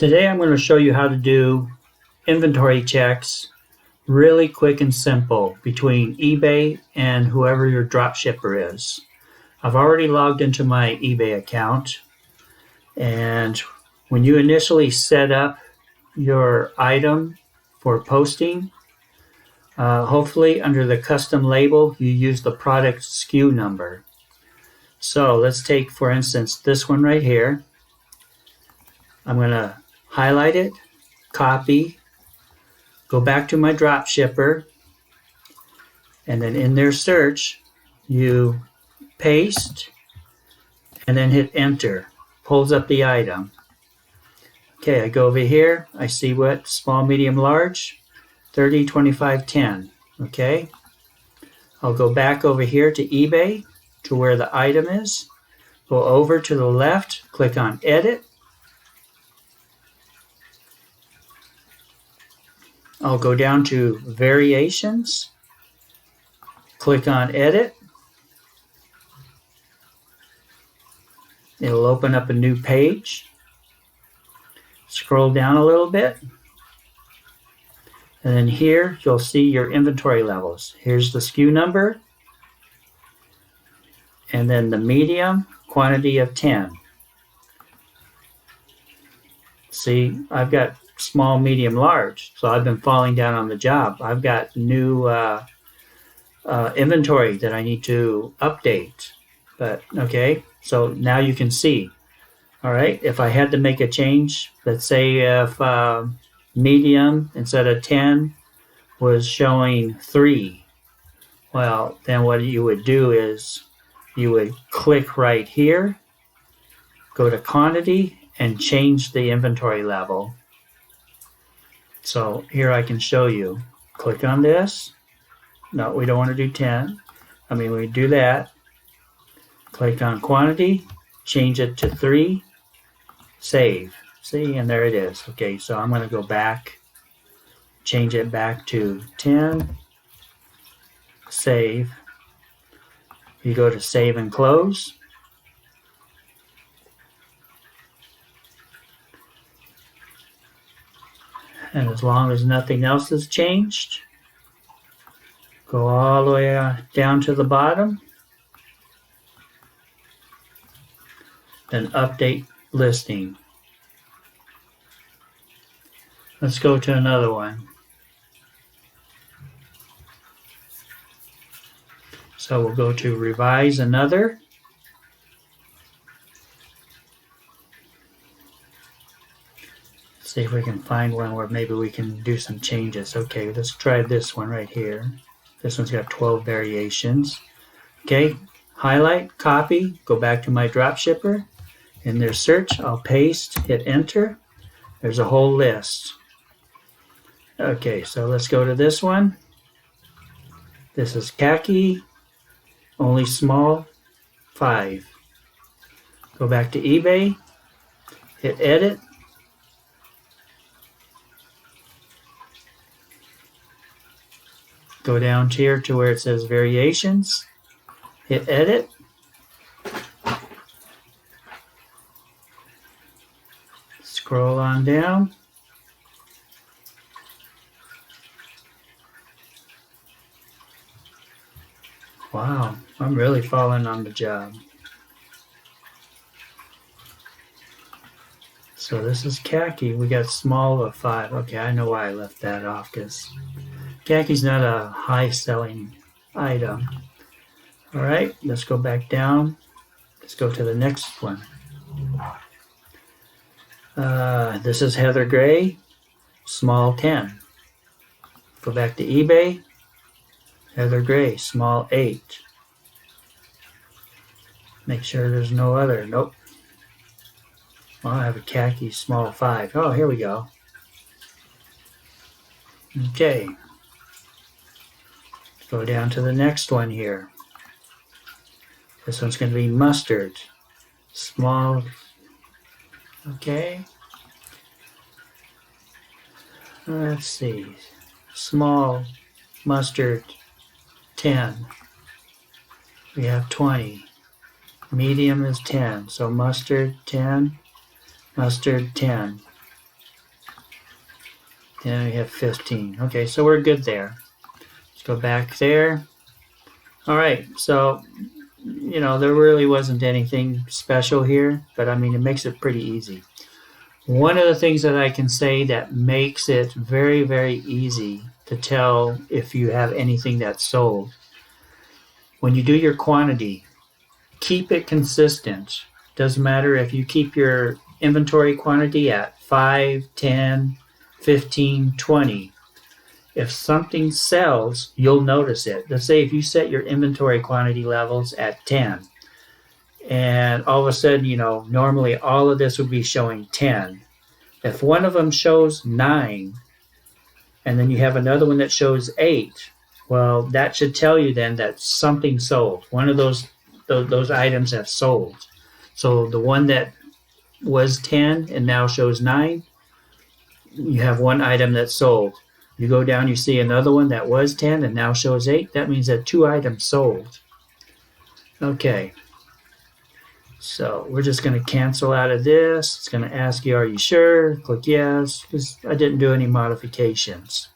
Today I'm going to show you how to do inventory checks really quick and simple between eBay and whoever your dropshipper is. I've already logged into my eBay account, and when you initially set up your item for posting, hopefully under the custom label you use the product SKU number. So let's take, for instance, this one right here. I'm going to highlight it, copy, go back to my dropshipper, and then in their search you paste and then hit enter. Pulls up the item. Okay, I go over here, I see what small, medium, large, 30, 25, 10. Okay, I'll go back over here to eBay to where the item is, go over to the left, click on edit. I'll go down to variations, click on edit. It'll open up a new page. Scroll down a little bit. And then here you'll see your inventory levels. Here's the SKU number. And then the medium, quantity of 10. See, I've got small, medium, large. So I've been falling down on the job. I've got new inventory that I need to update. But okay, so now you can see. All right, if I had to make a change, let's say if medium instead of 10 was showing 3, well, then what you would do is you would click right here, go to quantity, and change the inventory level. So here I can show you. Click on this. No, we don't want to do 10. We do that. Click on quantity, change it to 3, save. See, and there it is. Okay, so I'm going to go back, change it back to 10, save. You go to save and close. And as long as nothing else has changed, go all the way down to the bottom. Then update listing. Let's go to another one. So we'll go to revise another. See if we can find one where maybe we can do some changes. Okay, let's try this one right here. This one's got 12 variations. Okay, highlight, copy, go back to my dropshipper. In their search, I'll paste, hit enter. There's a whole list. Okay, so let's go to this one. This is khaki, only small, 5. Go back to eBay, hit edit. Go down here to where it says variations, hit edit. Scroll on down. Wow, I'm really falling on the job. So this is khaki. We got small of 5. Okay, I know why I left that off, because khaki's not a high selling item. All right, let's go back down. Let's go to the next one. This is heather gray, small 10. Go back to eBay, heather gray, small 8. Make sure there's no other. Nope. Well, I have a khaki, small 5. Oh, here we go. Okay. Go down to the next one here. This one's going to be mustard, small. Okay. Let's see. Small mustard 10. We have 20. Medium is 10. So mustard 10. Mustard 10. Then we have 15. Okay, so we're good there. Let's go back there. All right, so there really wasn't anything special here, but I mean, it makes it pretty easy. One of the things that I can say that makes it very, very easy to tell if you have anything that's sold, when you do your quantity, keep it consistent. Doesn't matter if you keep your inventory quantity at 5, 10, 15, 20. If something sells, you'll notice it. Let's say if you set your inventory quantity levels at 10, and all of a sudden, normally all of this would be showing 10. If one of them shows 9, and then you have another one that shows 8, well, that should tell you then that something sold. One of those items have sold. So the one that was 10 and now shows 9, you have one item that's sold. You go down, you see another one that was 10 and now shows 8. That means that 2 items sold. Okay. So we're just going to cancel out of this. It's going to ask you, are you sure? Click yes, because I didn't do any modifications.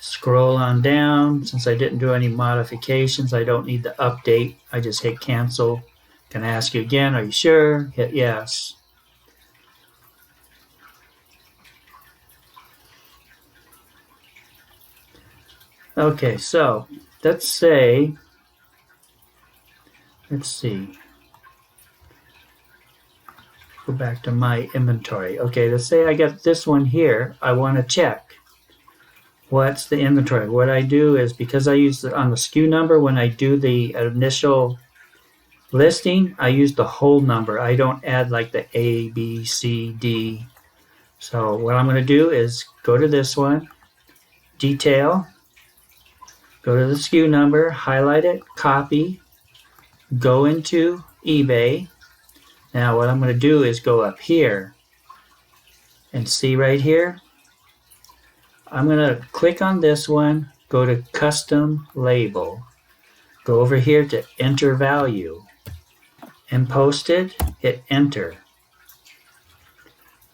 Scroll on down. Since I didn't do any modifications, I don't need the update. I just hit cancel. Going to ask you again, are you sure? Hit yes. Okay, so let's see. Go back to my inventory. Okay, let's say I got this one here. I want to check what's the inventory. What I do is, because I use it on the SKU number, when I do the initial listing, I use the whole number. I don't add like the A, B, C, D. So what I'm going to do is go to this one, detail, go to the SKU number, highlight it, copy, go into eBay. Now what I'm going to do is go up here and see right here. I'm going to click on this one, go to custom label, go over here to enter value, and posted, hit enter.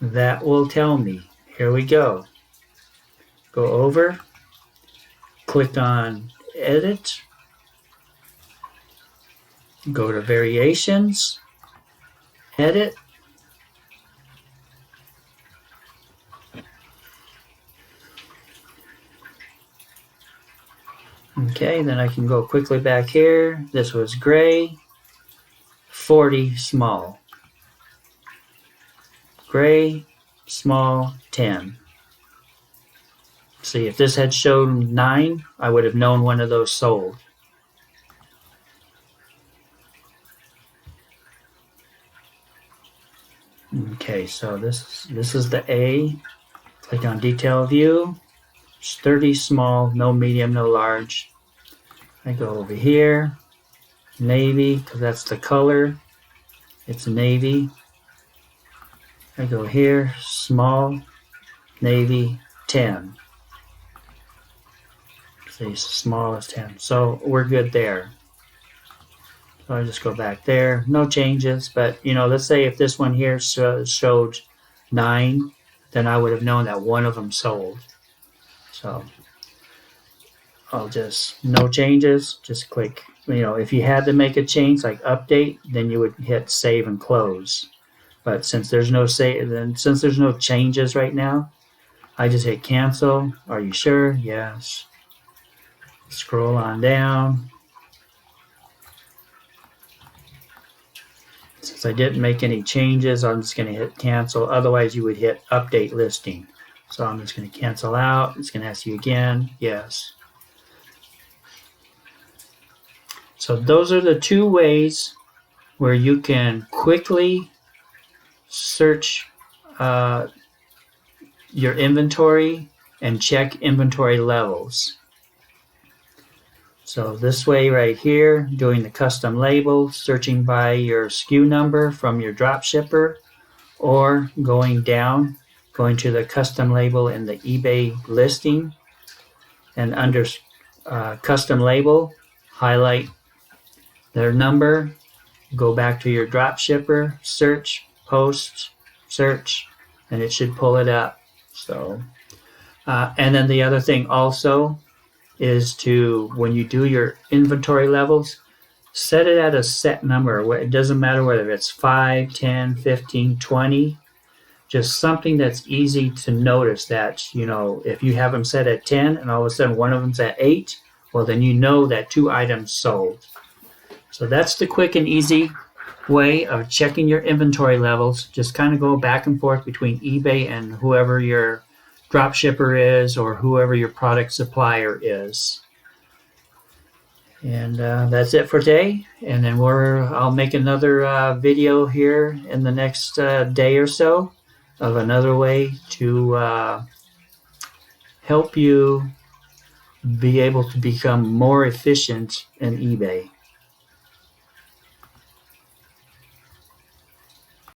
That will tell me. Here we go. Go over, click on edit, go to variations, edit, okay, then I can go quickly back here. This was gray, 40 small, gray, small, 10. See, if this had shown 9, I would have known one of those sold. Okay, so this is the A. Click on detail view. It's 30 small, no medium, no large. I go over here, navy, because that's the color. It's navy. I go here, small, navy, 10. See, small is 10. So we're good there. So I just go back there. No changes, but let's say if this one here showed 9, then I would have known that one of them sold. So I'll just, no changes, just click. If you had to make a change like update, then you would hit save and close. But since there's no since there's no changes right now, I just hit cancel. Are you sure? Yes. Scroll on down. Since I didn't make any changes, I'm just going to hit cancel. Otherwise, you would hit update listing. So I'm just going to cancel out. It's going to ask you again. Yes. So those are the 2 ways where you can quickly search your inventory and check inventory levels. So this way right here, doing the custom label, searching by your SKU number from your dropshipper, or going down, going to the custom label in the eBay listing, and under custom label, highlight their number, go back to your dropshipper, search, post, search, and it should pull it up. So, and then the other thing also is to, when you do your inventory levels, set it at a set number. It doesn't matter whether it's 5, 10, 15, 20. Just something that's easy to notice that, you know, if you have them set at 10 and all of a sudden one of them's at 8, well, then you know that 2 items sold. So that's the quick and easy way of checking your inventory levels. Just kind of go back and forth between eBay and whoever your dropshipper is or whoever your product supplier is. And that's it for today. And then I'll make another video here in the next day or so of another way to help you be able to become more efficient in eBay.